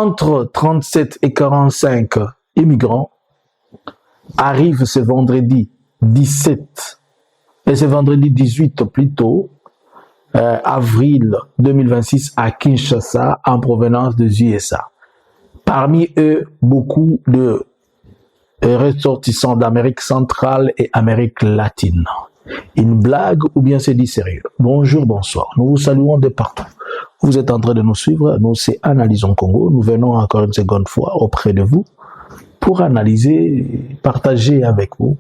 Entre 37 et 45 immigrants arrivent ce vendredi 17 et ce vendredi 18 plutôt, avril 2026 à Kinshasa en provenance des USA. Parmi eux, beaucoup de ressortissants d'Amérique centrale et Amérique latine. Une blague ou bien c'est dit sérieux? Bonjour, bonsoir. Nous vous saluons de partout. Vous êtes en train de nous suivre. Nous, c'est Analysons Congo. Nous venons encore une seconde fois auprès de vous pour analyser, partager avec vous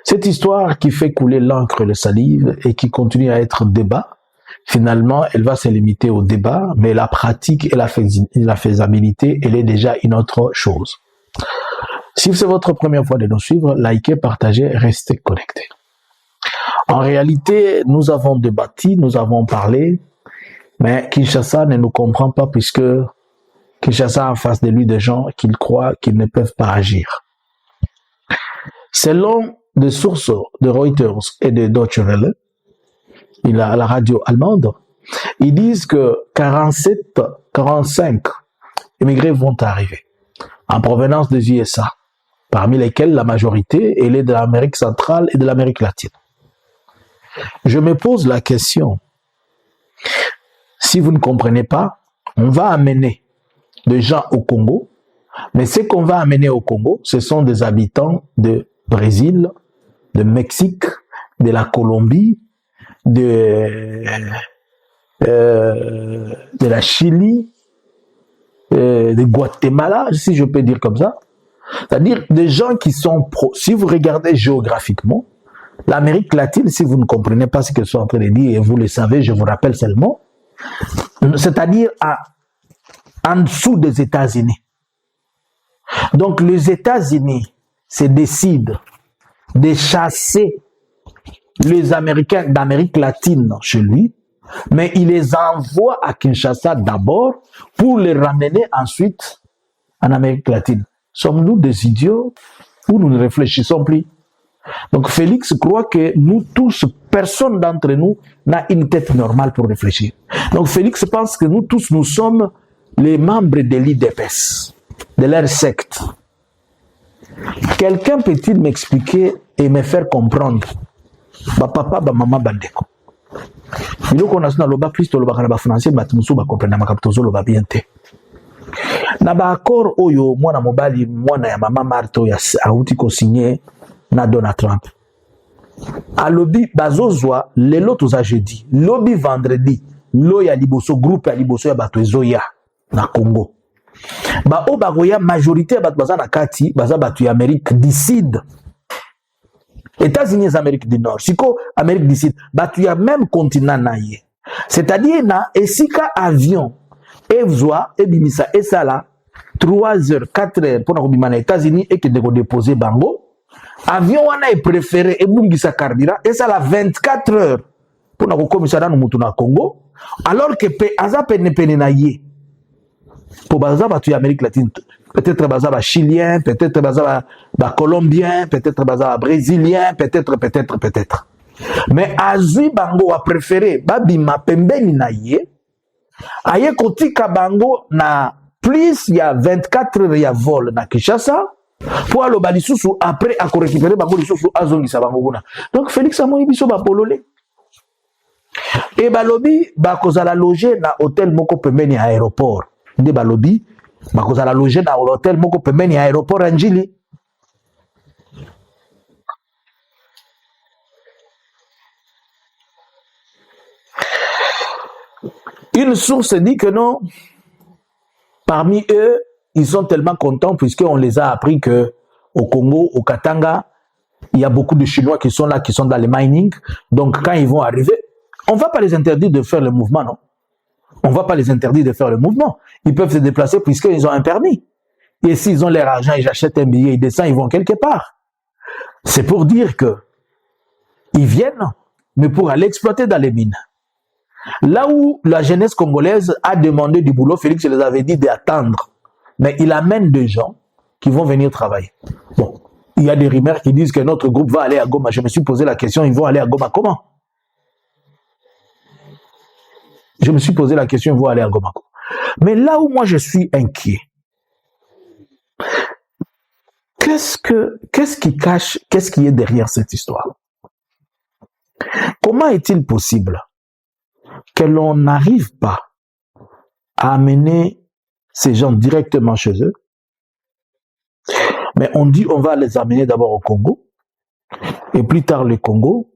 cette histoire qui fait couler l'encre et le salive et qui continue à être débat. Finalement, elle va se limiter au débat, mais la pratique et la faisabilité, elle est déjà une autre chose. Si c'est votre première fois de nous suivre, likez, partagez, restez connectés. En réalité, nous avons débattu, nous avons parlé, mais Kinshasa ne nous comprend pas puisque Kinshasa a en face de lui des gens qu'il croit qu'ils ne peuvent pas agir. Selon des sources de Reuters et de Deutsche Welle, la radio allemande, ils disent que 45 immigrés vont arriver en provenance des USA, parmi lesquels la majorité elle est de l'Amérique centrale et de l'Amérique latine. Je me pose la question, si vous ne comprenez pas, on va amener des gens au Congo, mais ce qu'on va amener au Congo, ce sont des habitants de Brésil, de Mexique, de la Colombie, de la Chili, de Guatemala, si je peux dire comme ça. C'est-à-dire des gens qui sont si vous regardez géographiquement, l'Amérique latine, si vous ne comprenez pas ce que je suis en train de dire, et vous le savez, je vous rappelle seulement, c'est-à-dire en dessous des États-Unis. Donc les États-Unis se décident de chasser les Américains d'Amérique latine chez lui, mais il les envoie à Kinshasa d'abord pour les ramener ensuite en Amérique latine. Sommes-nous des idiots ou nous ne réfléchissons plus? Donc Félix croit que nous tous, personne d'entre nous n'a une tête normale pour réfléchir. Donc Félix pense que nous tous, nous sommes les membres de l'IDPS, de leur secte. Quelqu'un peut-il m'expliquer et me faire comprendre? Ba papa, ba maman, bandeko. Biloko na sina loba Christo loba kana ba français ba tumusu ba comprendre makapitozo loba bien te. Na ba accord oyo mwana mobali mwana ya mama Marto ya auti ko signé na Donald Trump. A lobby bazozwa lelo toza jeudi, lobby vendredi, lo ya liboso groupe ya liboso ya bato ezoya na Congo. Ba o bagoya majorité ya bato baza na kati baza bato ya Amérique du Sud. États-Unis, Amérique du Nord, siko Amérique du Sud, batu ya même continent naie. C'est-à-dire na esika avion evzwa ebimisa esala 3 heures, 4 heures pour na États-Unis et que de déposer bango. Avion wana est préféré ebungisa carburant esala 24 heures pour na komisa na mutu na Congo alors que aza pene na ye. Pour baza batu ya Amérique latine. Peut-être baza ba chilien, peut-être baza ba colombien, peut-être baza ba brésilien, peut-être. Mais azui bango a préféré babima pembeni na ye. Aye kotika bango na plus ya 24 heures ya vol na Kinshasa pour aloba lisusu après à récupérer bango lisusu azongisa bango kuna. Donc Félix amoni biso ba pololé. Et balobi ba kozala loger na hôtel moko pembeni à aéroport. Nde balobi bakozala loger na hôtel moko pembeni ya aéroport Anjili. Une source dit que non, parmi eux, ils sont tellement contents puisqu'on les a appris que au Congo, au Katanga, il y a beaucoup de Chinois qui sont là, qui sont dans les mining. Donc quand ils vont arriver, on ne va pas les interdire de faire le mouvement, non? On ne va pas les interdire de faire le mouvement. Ils peuvent se déplacer puisqu'ils ont un permis. Et s'ils ont leur argent, ils achètent un billet, ils descendent, ils vont quelque part. C'est pour dire que ils viennent, mais pour aller exploiter dans les mines. Là où la jeunesse congolaise a demandé du boulot, Félix les avait dit d'attendre. Mais il amène des gens qui vont venir travailler. Bon, il y a des rumeurs qui disent que notre groupe va aller à Goma. Je me suis posé la question, ils vont aller à Goma comment? Je me suis posé la question, ils vont aller à Goma. Mais là où moi je suis inquiet, qu'est-ce qui cache, qu'est-ce qui est derrière cette histoire? Comment est-il possible que l'on n'arrive pas à amener ces gens directement chez eux, mais on dit on va les amener d'abord au Congo, et plus tard le Congo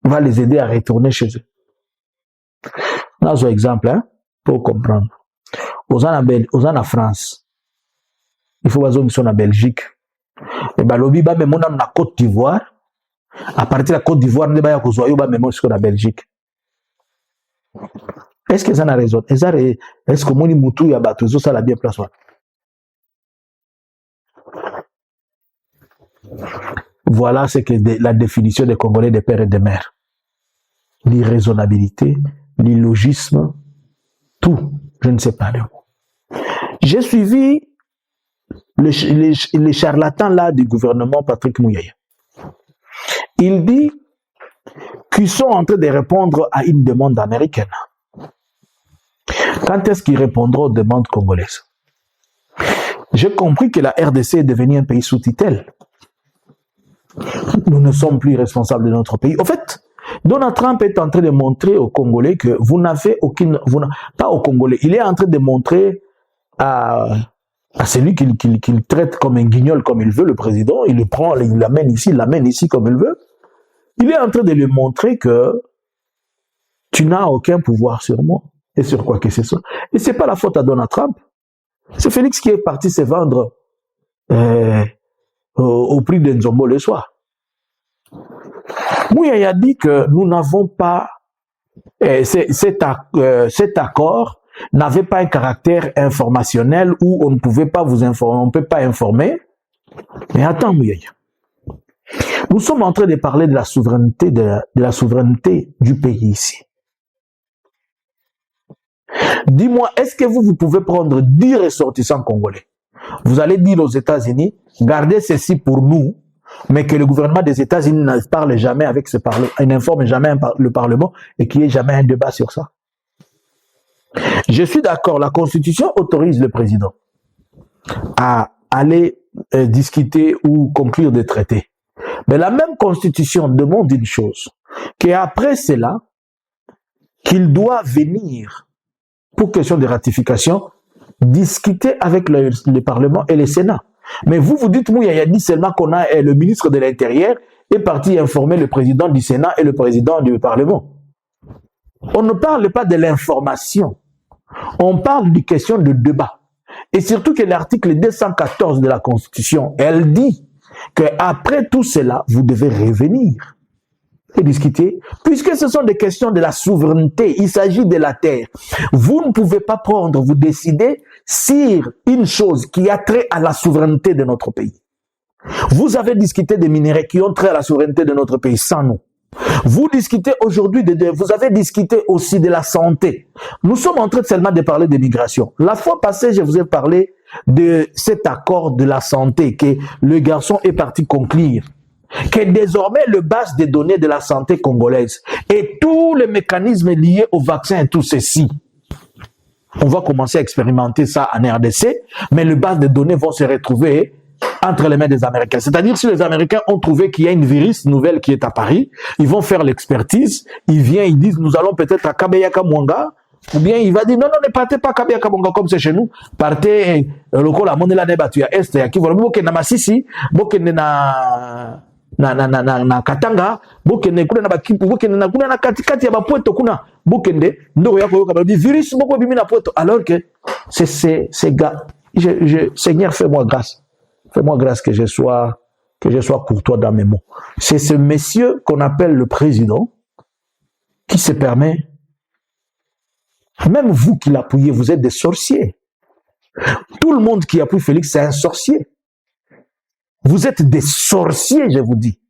va les aider à retourner chez eux. Là, un exemple, hein, pour comprendre. Aux en France, il faut qu'ils sont en Belgique. Et ben, lobby, bah, même on a Côte d'Ivoire. À partir de la Côte d'Ivoire, on a même en Belgique. Est-ce qu'ils en ont raison? Est-ce que Moni Moutou y a battu ça la bien place? Voilà ce que la définition des Congolais des pères et des mères. L'irraisonnabilité, l'illogisme, tout. Je ne sais pas le mot. J'ai suivi les charlatans là du gouvernement Patrick Mouyaya. Il dit qu'ils sont en train de répondre à une demande américaine. Quand est-ce qu'ils répondront aux demandes congolaises? J'ai compris que la RDC est devenue un pays sous tutelle. Nous ne sommes plus responsables de notre pays. En fait, Donald Trump est en train de montrer aux Congolais que vous n'avez aucune... pas aux Congolais, il est en train de montrer à celui qu'il traite comme un guignol comme il veut, le président, il le prend, il l'amène ici comme il veut. Il est en train de lui montrer que tu n'as aucun pouvoir sur moi et sur quoi que ce soit. Et c'est pas la faute à Donald Trump. C'est Félix qui est parti se vendre au prix de Nzombo le soir. Mouyaya a dit que nous n'avons pas cet accord n'avait pas un caractère informationnel où on ne pouvait pas vous informer, on ne peut pas informer. Mais attends, Mouyaya. Nous sommes en train de parler de la souveraineté, de la souveraineté du pays ici. Dis-moi, est-ce que vous pouvez prendre 10 ressortissants congolais? Vous allez dire aux États-Unis, gardez ceci pour nous, mais que le gouvernement des États-Unis ne parle jamais avec ce Parlement, n'informe jamais le Parlement et qu'il n'y ait jamais un débat sur ça. Je suis d'accord, la Constitution autorise le président à aller discuter ou conclure des traités. Mais la même Constitution demande une chose, qu'après cela, qu'il doit venir, pour question de ratification, discuter avec le Parlement et le Sénat. Mais vous dites, Mouyaya dit seulement qu'on a le ministre de l'Intérieur est parti informer le président du Sénat et le président du Parlement. On ne parle pas de l'information, on parle de question de débat. Et surtout que l'article 214 de la Constitution, elle dit qu'après tout cela, vous devez revenir et discuter, puisque ce sont des questions de la souveraineté, il s'agit de la terre. Vous ne pouvez pas prendre, vous décider sur une chose qui a trait à la souveraineté de notre pays. Vous avez discuté des minéraux qui ont trait à la souveraineté de notre pays sans nous. Vous discutez aujourd'hui, vous avez discuté aussi de la santé. Nous sommes en train seulement de parler de migration. La fois passée, je vous ai parlé de cet accord de la santé que le garçon est parti conclure. Que désormais le base des données de la santé congolaise et tous les mécanismes liés au vaccin et tout ceci, on va commencer à expérimenter ça en RDC, mais les bases de données vont se retrouver entre les mains des Américains. C'est-à-dire si les Américains ont trouvé qu'il y a une virus nouvelle qui est à Paris, ils vont faire l'expertise, ils viennent, ils disent nous allons peut-être à Kabeyaka Mwanga, ou bien il va dire non, ne partez pas à Kabeyaka Mwanga comme c'est chez nous, partez local à Monela Nebatu à Est, à Kivu, Bokena Masisi, Bokena na Katanga, Bokena kuna na Bakipu, Bokena kuna na katikati ya Bapueto kuna, Bokende, ndoko yako yoka di virus boko bimi na Pueto, alors que c'est gars, Seigneur fais-moi grâce. Fais-moi grâce que je sois courtois dans mes mots. C'est ce monsieur qu'on appelle le président qui se permet, même vous qui l'appuyez, vous êtes des sorciers. Tout le monde qui appuie Félix, c'est un sorcier. Vous êtes des sorciers, je vous dis.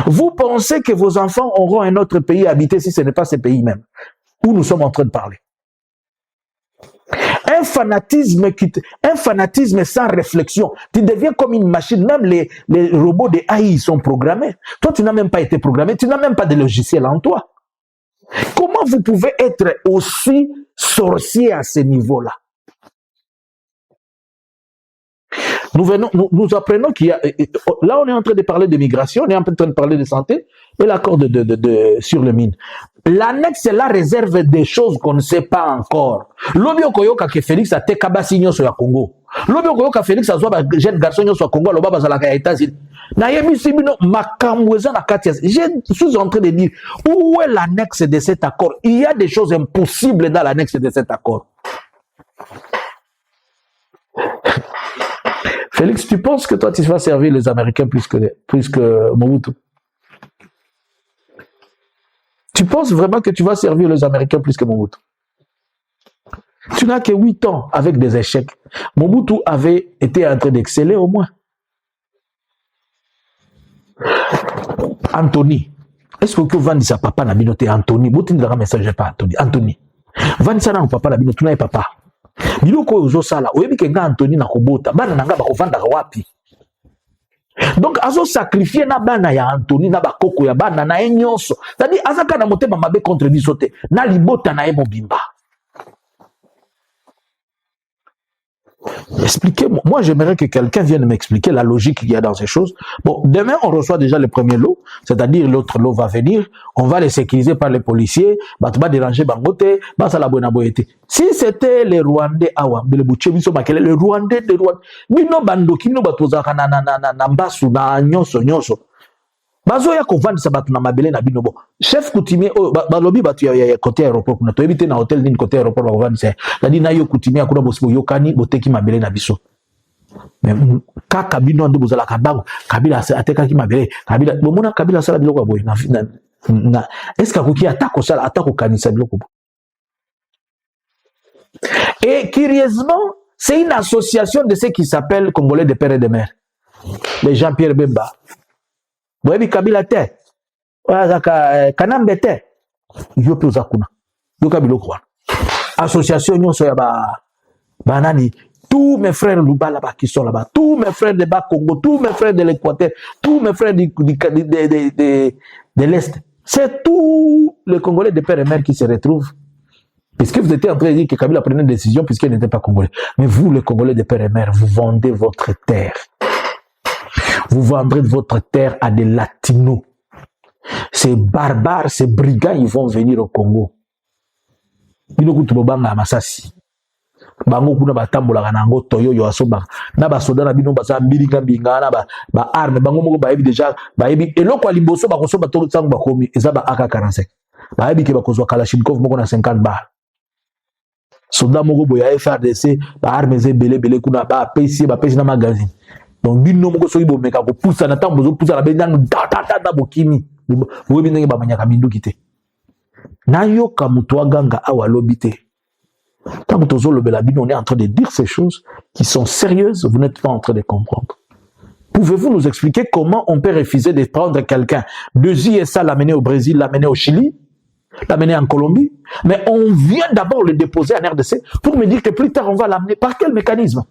Vous pensez que vos enfants auront un autre pays à habiter si ce n'est pas ce pays même, où nous sommes en train de parler. Un fanatisme sans réflexion. Tu deviens comme une machine. Même les robots de AI sont programmés. Toi, tu n'as même pas été programmé. Tu n'as même pas de logiciel en toi. Comment vous pouvez être aussi sorcier à ce niveau-là? Nous apprenons qu'il y a... Là, on est en train de parler de migration, on est en train de parler de santé et l'accord sur le mine. L'annexe, c'est la réserve des choses qu'on ne sait pas encore. Lobi okoyoka que Félix a te kabasi nyoso ya Congo. Lobi okoyoka Félix a zoba jeune garçon nyoso ya Congo, loba bazalaka ya États-Unis. Na yebi sibino makamweza na kati. Je suis en train de dire, où est l'annexe de cet accord? Il y a des choses impossibles dans l'annexe de cet accord. Félix, tu penses que toi, tu vas servir les Américains plus que Mobutu? Tu penses vraiment que tu vas servir les Américains plus que Mobutu? Tu n'as que 8 ans avec des échecs. Mobutu avait été en train d'exceller au moins. Anthony, est-ce que vous vendez sa papa n'a binoté Anthony? Vous n'avez pas message pas Anthony. Anthony, vendez ça dans papa n'a binoté, tu n'as pas papa. Biloko ozo sala oyebi ke nga Anthony na kobota bana nanga bakovanda wapi. Donc azo sacrifier na bana ya Anthony na bakoko ya bana na nyonso. C'est-à-dire azaka na motema mabe contre bisote na libota na mobimba. Expliquez-moi. Moi, j'aimerais que quelqu'un vienne m'expliquer la logique qu'il y a dans ces choses. Bon, demain, on reçoit déjà le premier lot, c'est-à-dire l'autre lot va venir, on va les sécuriser par les policiers, bah, tu vas déranger Bangote, bah, ça la bonne aboyete. Si c'était les Rwandais, le Rwandais, bino bandoki, bino batozaka na mbasu, na nyonso, nyonso. Bazo ya kovandi sa batu na mabele na bino bo. Chef coutumier balobi batu ya côté aéroport kuna to éviter na hôtel ni côté aéroport ba kovandi sa. Dadi na yo coutumier akuna bosibo yokani boteki mabele na biso. Mais kaka bino ndo bozala kabango kabila ateka ki mabele kabila bomona kabila sala biloko boy na est-ce que akoki atako sala atako kanisa biloko bo. Et curieusement, c'est une association de ceux qui s'appellent Congolais de père et de mère. Les Jean-Pierre Bemba. Boyebi kabila te kanambe te yo pe uzakuna yo kabilo kwa association nyonso ya banani tous mes frères Lubala qui sont là-bas, tous mes frères de Bas-Congo, tous mes frères de l'Équateur, tous mes frères de l'Est, c'est tous les Congolais de père et mère qui se retrouvent. Puisque vous étiez en train de dire que Kabila prenait une décision puisqu'il n'était pas Congolais. Mais vous, les Congolais de père et mère, vous vendez votre terre. Vous vendrez votre terre à des latinos. Ces barbares, ces brigands, ils vont venir au Congo. Bino kutubanga masasi. Bango kuna batambola nango toyo yo asoba. Na ba soda na bino basa mbilinga mbingana ba arme bango moko ba yebi déjà ba yebi eloko liboso ba kosoba to tsango ba komi eza ba AK-47. Ba yebi ke ba kozwa Kalashnikov moko na 50 balles. Soda moko boya FRDC ba arme ze belé kuna ba PC na magazine. Donc bino moko soki bo meka ko poussa na tambo zo poussa na bendango da bokimi bo binenge ba manyaka bindu kite na yo kamutwa ganga awa lobité tant que tozo lobela bino on est en train de dire ces choses qui sont sérieuses, vous n'êtes pas en train de comprendre. Pouvez-vous nous expliquer comment on peut refuser de prendre quelqu'un de JSA, l'amener au Brésil, l'amener au Chili, l'amener en Colombie, mais on vient d'abord le déposer en RDC pour me dire que plus tard on va l'amener par quel mécanisme?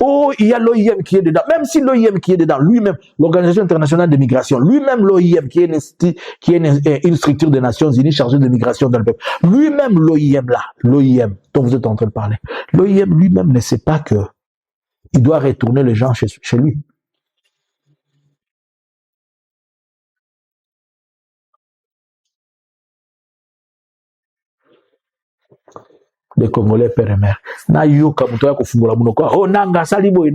Oh, il y a l'OIM qui est dedans. Même si l'OIM qui est dedans, lui-même, l'Organisation internationale de migration, lui-même l'OIM qui est une structure des Nations Unies chargée de migration dans le peuple, lui-même l'OIM là, l'OIM dont vous êtes en train de parler, l'OIM lui-même ne sait pas que il doit retourner les gens chez lui. Les Congolais père et mère. Na yo kamutoya kufungula munoko. Oh nanga saliboy.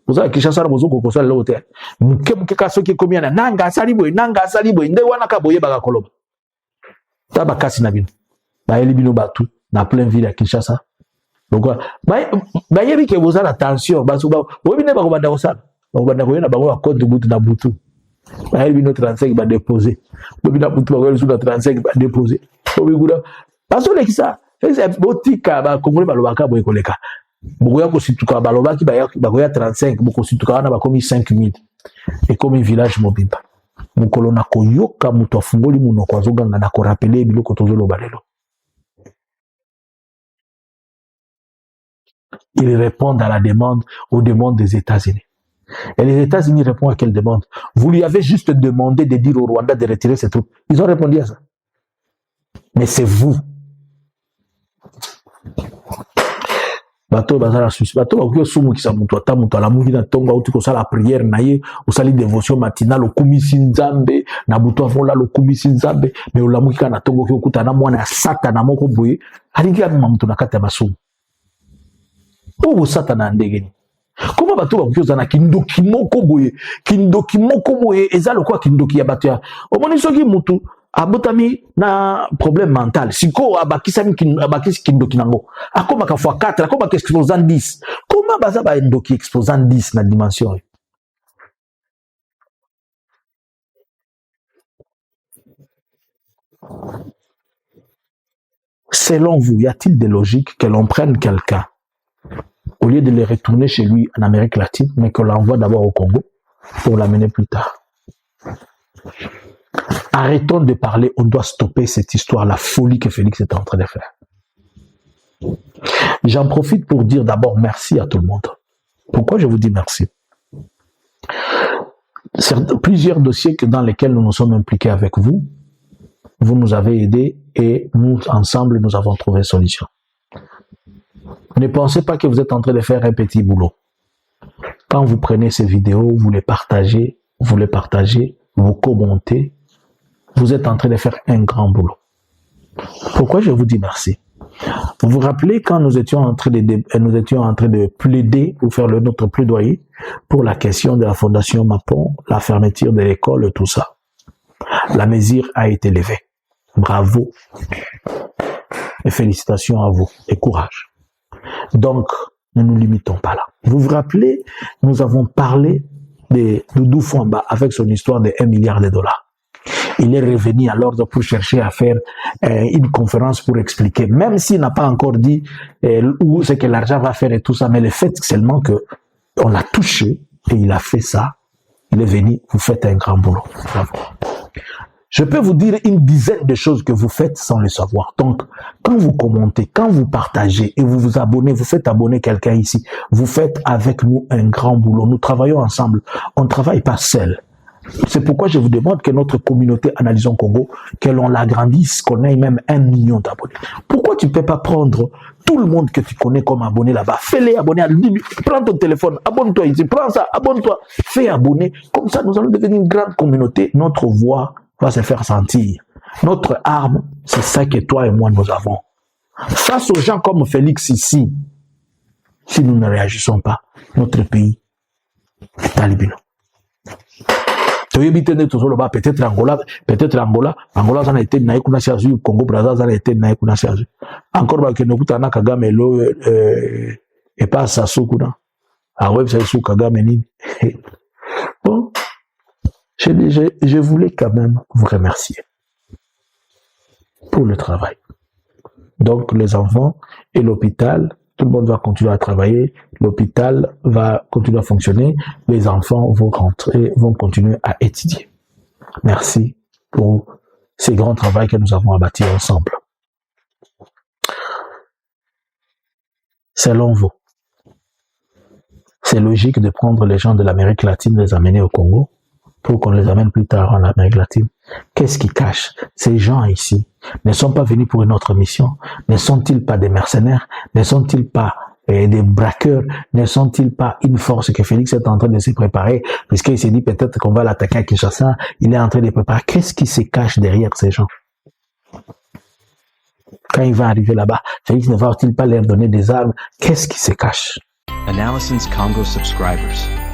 Vous avez Kinshasa na bozoko ko sala lote. Muke kaso ki komiana nanga saliboy. Nde wana ka boye baka koloba. Taba kasi na bino. Ba eli bino batu na plein ville à Kinshasa. Donc ba yebi ke bozala attention baso ba obine ba ko banda osala. Ba ko banda ko yena ba ko compte butu na butu. Ba eli bino 35 ba déposer. Obina butu ba ko sur 35 ba déposer. Obigura. Baso le kisa botika ba Congolais balobaka boye koleka bokoya ko situka balobaki ba koya 35 boko situka wana ba komi 5000 et comme village mobimba mukolo na koyoka muto afungoli munoko azoganga na ko rappeler biloko tozoloba lelo. Ils répondent à la demande, aux demandes des États-Unis. Et les États-Unis répondent à quelle demande? Vous lui avez juste demandé de dire au Rwanda de retirer ses troupes. Ils ont répondu à ça. Mais c'est vous. Bato bazala susi bato bakuyo sumu kisa mutu ata mutu ala muvi na tonga uti ko sala prière na ye osali dévotion matinale okumisi nzambe na butu avola lokumisi nzambe mais olamuki kana tongo ki okuta na mwana ya satana moko boye alingi amema mutu na kati ya basumu obo satana ndenge ni koma bato bakuyo zana kindoki moko boye eza lokwa kindoki ya bato ya omoni soki mutu abotami na problème mental siko abakisi kindoki nango akomaka fois 4 akomaka exposant 10 comment baza ba ndoki exposant 10 na dimension selon vous, y a-t-il des logiques que l'on prenne quelqu'un au lieu de le retourner chez lui en Amérique latine mais qu'on l'envoie d'abord au Congo pour l'amener plus tard? Arrêtons de parler, on doit stopper cette histoire, la folie que Félix est en train de faire. J'en profite pour dire d'abord merci à tout le monde. Pourquoi je vous dis merci? Plusieurs dossiers dans lesquels nous nous sommes impliqués avec vous, vous nous avez aidés et nous, ensemble, nous avons trouvé solution. Ne pensez pas que vous êtes en train de faire un petit boulot. Quand vous prenez ces vidéos, vous les partagez, vous commentez, vous êtes en train de faire un grand boulot. Pourquoi je vous dis merci? Vous vous rappelez quand nous étions en train de plaider ou faire notre plaidoyer pour la question de la fondation Mapon, la fermeture de l'école, tout ça. La mesure a été levée. Bravo. Et félicitations à vous. Et courage. Donc, ne nous limitons pas là. Vous vous rappelez, nous avons parlé de Doudou Fouamba avec son histoire de 1 milliard de dollars. Il est revenu à l'ordre pour chercher à faire une conférence pour expliquer, même s'il n'a pas encore dit où c'est que l'argent va faire et tout ça, mais le fait seulement que on l'a touché et il a fait ça, il est venu, vous faites un grand boulot. Bravo. Je peux vous dire une dizaine de choses que vous faites sans le savoir. Donc, quand vous commentez, quand vous partagez et vous vous abonnez, vous faites abonner quelqu'un ici, vous faites avec nous un grand boulot. Nous travaillons ensemble. On ne travaille pas seul. C'est pourquoi je vous demande que notre communauté Analysons Congo, que l'on l'agrandisse, qu'on ait même 1 million d'abonnés. Pourquoi tu ne peux pas prendre tout le monde que tu connais comme abonné là-bas? Fais-les abonner, prends ton téléphone, abonne-toi ici, prends ça, abonne-toi, fais abonner. Comme ça, nous allons devenir une grande communauté. Notre voix va se faire sentir. Notre arme, c'est ça que toi et moi nous avons. Face aux gens comme Félix ici, si nous ne réagissons pas, notre pays est à l'ébino. Peut-être Angola ça a été naï kuna siazu, Congo Brazza ça a été naï kuna siazu. Encore ba keno kutana Kagame lo et pas Sassou kuna. Ah ouais, c'est sous Kagame ni. Bon, je voulais quand même vous remercier pour le travail. Donc les enfants et l'hôpital, tout le monde va continuer à travailler, l'hôpital va continuer à fonctionner, les enfants vont rentrer, vont continuer à étudier. Merci pour ces grands travaux que nous avons abattus ensemble. Selon vous, c'est logique de prendre les gens de l'Amérique latine, les amener au Congo, pour qu'on les amène plus tard en Amérique latine. Qu'est-ce qui cache? Ces gens ici ne sont pas venus pour une autre mission. Ne sont-ils pas des mercenaires? Ne sont-ils pas des braqueurs? Ne sont-ils pas une force que Félix est en train de se préparer? Puisqu'il s'est dit peut-être qu'on va l'attaquer à Kinshasa. Il est en train de préparer. Qu'est-ce qui se cache derrière ces gens? Quand il va arriver là-bas, Félix ne va-t-il pas leur donner des armes? Qu'est-ce qui se cache? Analysons Congo subscribers.